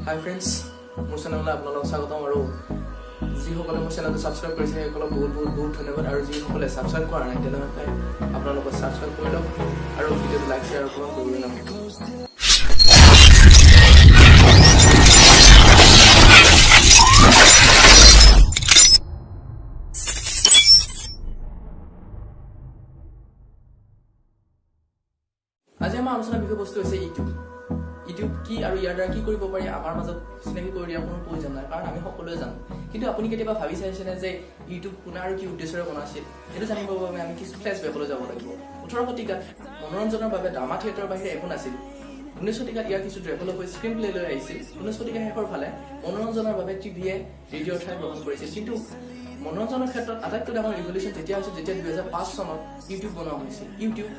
Hi friends, মোৰ চেনেললৈ আপোনালোকক স্বাগতম আৰু যিসকলে মোৰ চেনেলটো সাবস্ক্ৰাইব কৰিছে সেইসকলক বহুত ধন্যবাদ আৰু যিসকলে সাবস্ক্ৰাইব কৰা নাই তেনেহ'লে আপোনালোকে সাবস্ক্ৰাইব কৰি লওক আৰু ভিডিঅ'টো লাইক শ্বেয়াৰ কৰক কৰিবলৈ নাপাহৰিব। আজি আমাৰ আলোচনাৰ বিষয়বস্তু হৈছে ইউটিউব কি আৰু ইয়াৰ দ্বাৰা কি কৰিব পাৰি আমাৰ মাজত চিনাকি কৰি দিয়াৰ কোনো প্ৰয়োজন নাই কাৰণ আমি সকলোৱে জানো। কিন্তু আপুনি কেতিয়াবা ভাবি চাইছেনে যে ইউটিউব কোনে আৰু কি উদ্দেশ্যৰে বনাইছিল? এইটো জানিবৰ বাবে আমি কিছু ফ্লেশ্ববেকলৈ যাব লাগিব। 18 শতিকাত মনোৰঞ্জনৰ বাবে ড্ৰামা থিয়েটাৰৰ বাহিৰে একো নাছিল। 19 শতিকাত ইয়াৰ কিছু ডেভেলপ হৈ স্ক্ৰীন প্লে লৈ আহিছিল। 19 শতিকাৰ শেষৰ ফালে মনোৰঞ্জনৰ বাবে টিভিয়ে ৰেডিঅ'ৰ ঠাই গ্ৰহণ কৰিছিল। কিন্তু মনোৰঞ্জনৰ ক্ষেত্ৰত আটাইতকৈ ডাঙৰ ৰিভলিউচন তেতিয়া হৈছিল যেতিয়া 2005 চনত ইউটিউব বনোৱা হৈছিল। ইউটিউব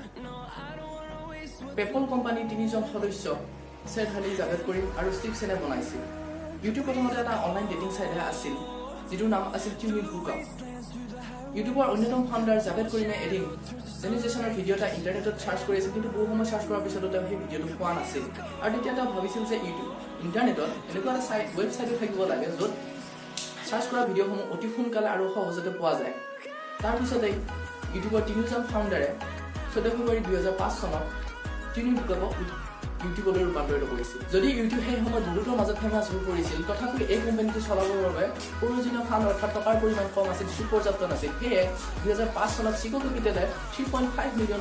পেপল কোম্পানীৰ 3জন সদস্য ছেড হালি, জাভেদ কৰিম আৰু ষ্টিভ চেনে বনাইছিল। ইউটিউব প্ৰথমতে এটা অনলাইন ডেটিং চাইটহে আছিল যিটোৰ নাম আছিল টিউনিং হুকআপ। ইউটিউবৰ অন্যতম ফাউণ্ডাৰ জাভেদ কৰিমে এদিন জেনিজেশ্যনৰ ভিডিঅ' এটা ইণ্টাৰনেটত চাৰ্চ কৰি আছিল, কিন্তু বহু সময় চাৰ্চ কৰাৰ পিছতো তেওঁ সেই ভিডিঅ'টো পোৱা নাছিল আৰু তেতিয়া তেওঁ ভাবিছিল যে ইণ্টাৰনেটত এনেকুৱা এটা ৱেবছাইটো থাকিব লাগে য'ত চাৰ্চ কৰা ভিডিঅ'সমূহ অতি সোনকালে আৰু সহজতে পোৱা যায়। তাৰপিছতে ইউটিউবৰ 3জন ফাউণ্ডাৰে 14 ফেব্ৰুৱাৰী 2005 চনত টিউনিং হুকআপক ইউটিউবলৈ ৰূপান্তৰিত কৰিছিল। যদি ইউটিউব সেই সময়ত বহুতৰ মাজত ফেমাছ হৈ পৰিছিল, তথাপিও এই কোম্পানীটো চলাবৰ বাবে প্ৰয়োজনীয় ফাণ্ড অৰ্থাৎ টকাৰ পৰিমাণ কম আছিল, সুপৰ্যাপ্ত নাছিল। সেয়ে 2005 চনত চিকো কেপিটেলে $3.5 মিলিয়ন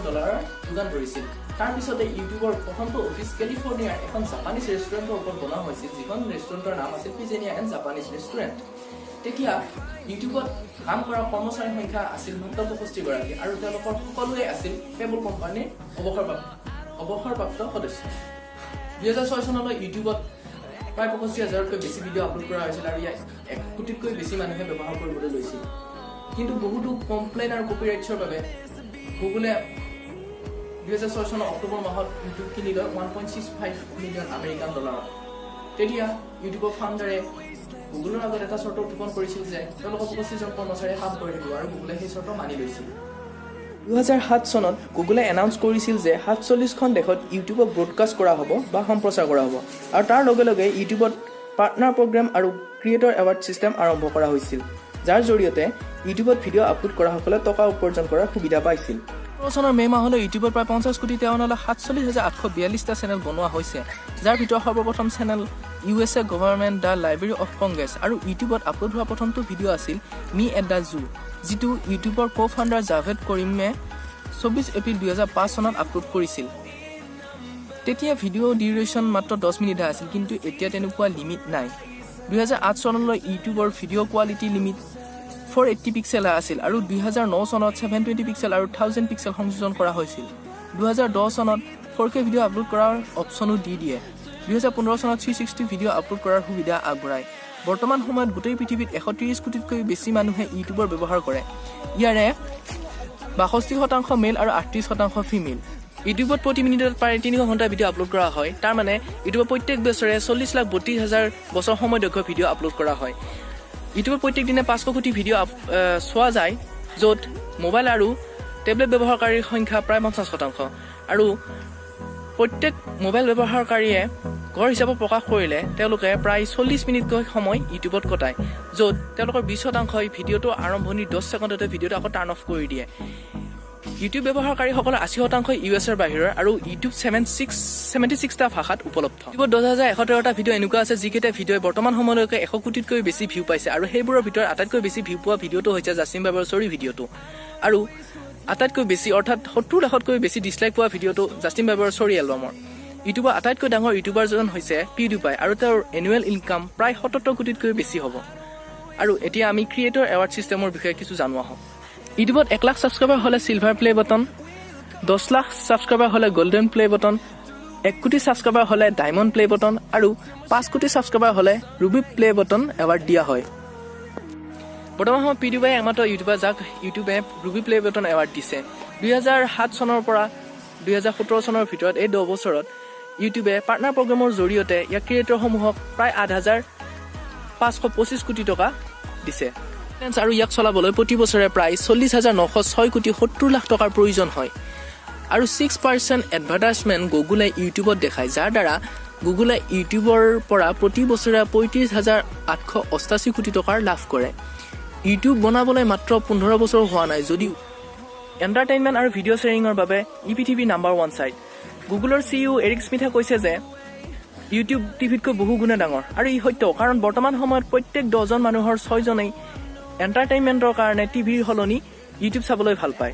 যোগান ধৰিছিল। তাৰপিছতে ইউটিউবৰ প্ৰথমটো অফিচ কেলিফৰ্ণিয়াৰ এখন জাপানীজ ৰেষ্টুৰেণ্টৰ ওপৰত বনোৱা হৈছিল, যিখন ৰেষ্টুৰেণ্টৰ নাম আছিল পিজেনিয়া এণ্ড জাপানীজ ৰেষ্টুৰেণ্ট। তেতিয়া ইউটিউবত কাম কৰা কৰ্মচাৰীৰ সংখ্যা আছিল মাত্ৰ 65 গৰাকী আৰু তেওঁলোকৰ সকলোৱে আছিল পেপল কোম্পানীৰ অৱসৰপ্ৰাপ্ত সদস্য। 2006 চনলৈ ইউটিউবত প্ৰায় 65,000তকৈ বেছি ভিডিঅ' আপলোড কৰা হৈছিল আৰু ইয়াক 1 কোটিতকৈ বেছি মানুহে ব্যৱহাৰ কৰিবলৈ লৈছিল। কিন্তু বহুতো কমপ্লেইন আৰু কপিৰাইটছৰ বাবে গুগলে 2006 চনৰ অক্টোবৰ মাহত ইউটিউব কিনি লয় $1.65 মিলিয়ন আমেৰিকান ডলাৰত। তেতিয়া ইউটিউবৰ ফাউণ্ডাৰে গুগলৰ আগত এটা চৰ্ত উত্থাপন কৰিছিল যে তেওঁলোকৰ 25জন কৰ্মচাৰীয়ে কাম কৰি থাকিব আৰু গুগলে সেই চৰ্ত মানি লৈছিল। 2007 চনত গুগলে এনাউন্স কৰিছিল যে 47খন দেশত ইউটিউবক ব্ৰডকাষ্ট কৰা হ'ব বা সম্প্ৰচাৰ কৰা হ'ব আৰু তাৰ লগে লগে ইউটিউবত পাৰ্টনাৰ প্ৰগ্ৰেম আৰু ক্ৰিয়েটৰ এৱাৰ্ড ছিষ্টেম আৰম্ভ কৰা হৈছিল, যাৰ জৰিয়তে ইউটিউবত ভিডিঅ' আপলোড কৰাসকলে টকা উপাৰ্জন কৰাৰ সুবিধা পাইছিল। 2017 চনৰ মে' মাহলৈ ইউটিউবত প্ৰায় 50 কোটি তেৱনালৈ 47,842টা চেনেল বনোৱা হৈছে, যাৰ ভিতৰত সৰ্বপ্ৰথম channel USA government the library of Congress আৰু ইউটিউবত আপলোড হোৱা প্ৰথমটো ভিডিঅ' আছিল মি এট দ্য জু, যিটো ইউটিউবৰ কো-ফাউণ্ডাৰ জাভেদ কৰিমে 24 এপ্ৰিল 2005 চনত আপলোড কৰিছিল। তেতিয়া ভিডিঅ' ডিউৰেশ্যন মাত্ৰ 10 মিনিটহে আছিল, কিন্তু এতিয়া তেনেকুৱা লিমিট নাই। 2008 চনলৈ ইউটিউবৰ ভিডিঅ' কোৱালিটি লিমিট 480 পিক্সেল আছিল আৰু 2009 চনত 720 পিক্সেল আৰু 1000 পিক্সেল সংযোজন কৰা হৈছিল। 2010 চনত 4K ভিডিঅ' আপলোড কৰাৰ অপশ্যনো দি দিয়ে। 2015 চনত 360 ভিডিঅ' আপলোড কৰাৰ সুবিধা আগবঢ়ায়। বৰ্তমান সময়ত গোটেই পৃথিৱীত 130 কোটিতকৈ বেছি মানুহে ইউটিউবৰ ব্যৱহাৰ কৰে। ইয়াৰে 62% মেল আৰু 38% ফিমেল। ইউটিউবত প্ৰতি মিনিটত প্ৰায় 3 ঘণ্টা ভিডিঅ' আপলোড কৰা হয়। তাৰ মানে ইউটিউবত প্ৰত্যেক বছৰে 40,32,000 বছৰ সময় দৈৰ্ঘ্য ভিডিঅ' আপলোড কৰা হয়। ইউটিউবত প্ৰত্যেক দিনে 500 কোটি ভিডিঅ' চোৱা যায়, য'ত মোবাইল আৰু টেবলেট ব্যৱহাৰকাৰীৰ সংখ্যা প্ৰায় 50% আৰু প্ৰত্যেক মোবাইল ব্যৱহাৰকাৰীয়ে গড় হিচাপত প্ৰকাশ কৰিলে তেওঁলোকে প্ৰায় 40 মিনিটকৈ সময় ইউটিউবত কটায়, য'ত তেওঁলোকৰ 20% ভিডিঅ'টো আৰম্ভণিৰ 10 ছেকেণ্ডতে ভিডিঅ'টো আকৌ টাৰ্ণ অফ কৰি দিয়ে। ইউটিউব ব্যৱহাৰকাৰীসকলৰ 80% US-ৰ বাহিৰৰ আৰু ইউটিউব 76টা ভাষাত উপলব্ধ। ইউটিউবত 10,113টা ভিডিঅ' এনেকুৱা আছে যিকেইটা ভিডিঅ'ই বৰ্তমান সময়লৈকে 100 কোটিতকৈ বেছি ভিউ পাইছে আৰু সেইবোৰৰ ভিতৰত আটাইতকৈ বেছি ভিউ পোৱা ভিডিঅ'টো হৈছে জাষ্টিন বাৰ্বাৰৰ চৰি ভিডিঅ'টো আৰু আটাইতকৈ বেছি অৰ্থাৎ 70 লাখতকৈ বেছি ডিছলাইক পোৱা ভিডিঅ'টো জাষ্টিন বাৰ্বাৰৰ চৰি এলবামৰ। ইউটিউবৰ আটাইতকৈ ডাঙৰ ইউটিউবাৰজন হৈছে পিউডিপাই আৰু তেওঁৰ এনুৱেল ইনকাম প্ৰায় 77 কোটিতকৈ বেছি হ'ব। আৰু এতিয়া আমি ক্ৰিয়েটৰ এৱাৰ্ড ছিষ্টেমৰ বিষয়ে কিছু জানো আহক। ইউটিউবত 1 লাখ ছাবস্ক্ৰাইবাৰ হ'লে silver play button, 10 lakh subscriber হ'লে গল্ডেন প্লে বটন, 1 কোটি ছাবস্ক্ৰাইবাৰ হ'লে ডায়মণ্ড প্লে বটন আৰু 5 কোটি ছাবস্ক্ৰাইবাৰ হ'লে ৰুবি প্লে বটন এৱাৰ্ড দিয়া হয়। বৰ্তমান সময়ত পিউডিপাই একমাত্ৰ ইউটিউবাৰ যাক ইউটিউবে ৰুবি প্লে বটন এৱাৰ্ড দিছে। 2007 চনৰ পৰা 2017 চনৰ ভিতৰত এই 10 বছৰত ইউটিউবে পাৰ্টনাৰ প্ৰগ্ৰেমৰ জৰিয়তে ইয়াৰ ক্ৰিয়েটৰসমূহক প্ৰায় 8,525 কোটি টকা দিছে আৰু ইয়াক চলাবলৈ প্ৰতি বছৰে প্ৰায় 40,906 কোটি 70 লাখ টকাৰ প্ৰয়োজন হয় আৰু 6% এডভাৰটাইজমেণ্ট গুগলে ইউটিউবত দেখায়, যাৰ দ্বাৰা গুগলে ইউটিউবৰ পৰা প্ৰতি বছৰে 35,888 কোটি টকাৰ লাভ কৰে। ইউটিউব বনাবলৈ মাত্ৰ 15 বছৰ হোৱা নাই যদিও এণ্টাৰটেইনমেণ্ট আৰু ভিডিঅ' শ্বেয়াৰিঙৰ বাবে ই পৃথিৱীৰ নাম্বাৰ 1 ছাইট। গুগলৰ CEO এৰিক স্মিথে কৈছে যে ইউটিউব টিভিতকৈ বহু গুণে ডাঙৰ, আৰু ই সত্য, কাৰণ বৰ্তমান সময়ত প্ৰত্যেক 10জন মানুহৰ 6জনেই এণ্টাৰটেইনমেণ্টৰ কাৰণে টিভিৰ সলনি ইউটিউব চাবলৈ ভাল পায়।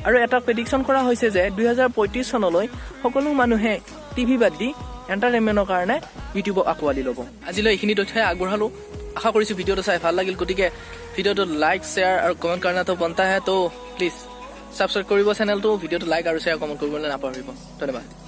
আৰু এটা প্ৰেডিকশ্যন কৰা হৈছে যে 2035 চনলৈ সকলো মানুহে টিভি বাদ দি এণ্টাৰটেইনমেণ্টৰ কাৰণে ইউটিউবক আঁকোৱালি ল'ব। আজিলৈ এইখিনি তথ্যই আগবঢ়ালোঁ। আশা কৰিছোঁ ভিডিঅ'টো চাই ভাল লাগিল। গতিকে ভিডিঅ'টো লাইক, শ্বেয়াৰ আৰু কমেণ্ট কৰনা তো বনতা হে, তো প্লিজ ছাবস্ক্ৰাইব কৰিব চেনেলটো। ভিডিঅ'টো লাইক আৰু শ্বেয়াৰ কমেণ্ট কৰিবলৈ নাপাহৰিব। ধন্যবাদ।